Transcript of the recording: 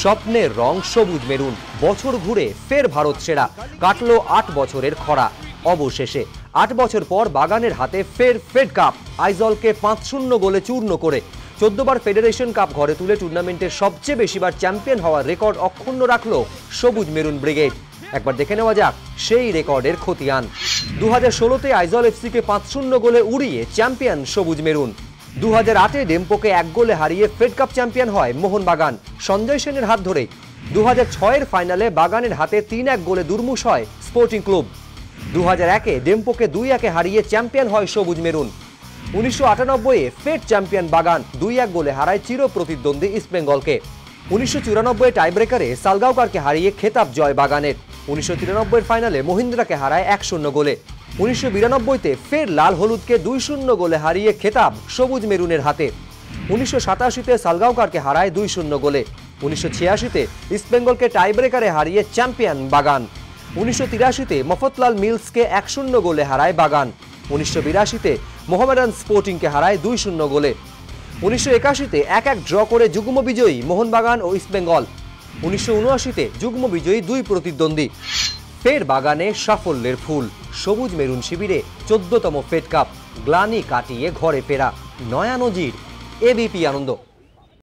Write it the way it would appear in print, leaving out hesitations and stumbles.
স্বপ্নের রং সবুজ মেরুন, বছর ঘুরে ফের ভারত সেরা, কাটলো ৮ বছরের খরা। অবশেষে ৮ বছর পর বাগানের হাতে ফের ফেড কাপ, আইজলকে ৫-০ গোলে চূর্ণ করে ১৪ বার ফেডারেশন কাপ ঘরে তুলে টুর্নামেন্টের সবচেয়ে বেশিবার চ্যাম্পিয়ন হওয়ার রেকর্ড অক্ষুণ্ণ রাখলো সবুজ মেরুন ব্রিগেড। একবার দেখে নেওয়া যাক সেই রেকর্ডের খতিয়ান। ২০১৬তে আইজল এফসিকে ৫-০ গোলে উড়িয়ে চ্যাম্পিয়ন সবুজ মেরুন। ২০০৮-এ ডেম্পোকে ১ গোলে হারিয়ে ফেড কাপ চ্যাম্পিয়ন হয় মোহনবাগান সঞ্জয় সেনের হাত ধরেই। ২০০৬-এর ফাইনালে বাগানের হাতে ৩-১ গোলে দুর্মুষ হয় স্পোর্টিং ক্লাব। ২০০১-এ ডেম্পোকে ২-১-এ হারিয়ে চ্যাম্পিয়ন হয় সবুজ মেরুন। ১৯৯৮-এ ফেড চ্যাম্পিয়ন বাগান ২-১ গোলে হারায় চির প্রতিদ্বন্দ্বী ইস্টবেঙ্গলকে। ১৯৯৪-এ টাইব্রেকারে সালগাওকারকে হারিয়ে খেতাব জয় বাগানের। ১৯৯৩-এর ফাইনালে মহিন্দ্রাকে হারায় ১-০ গোলে। ১৯৯২-তে ফের লাল হলুদকে ২-০ গোলে হারিয়ে খেতাব সবুজ মেরুনের হাতে। ১৯৮৭-তে সালগাওকারকে হারায় ২-০ গোলে। ১৯৮৬-তে ইস্টবেঙ্গলকে টাইব্রেকারে হারিয়ে চ্যাম্পিয়ন বাগান। ১৯৮৩-তে মফতলাল মিলসকে ১-০ গোলে হারায় বাগান। ১৯৮২-তে মোহামেডান স্পোর্টিংকে হারায় ২-০ গোলে। ১৯৮১-তে ১-১ ড্র করে যুগ্ম বিজয়ী মোহনবাগান ও ইস্টবেঙ্গল। ১৯৭৯-তে যুগ্ম বিজয়ী দুই প্রতিদ্বন্দ্বী। ফের বাগানে সাফল্যের ফুল, সবুজ মেরুন শিবিরে ১৪তম ফেড কাপ, গ্লানি কাটিয়ে ঘরে ফেরা, নয়া নজির। এবিপি আনন্দ।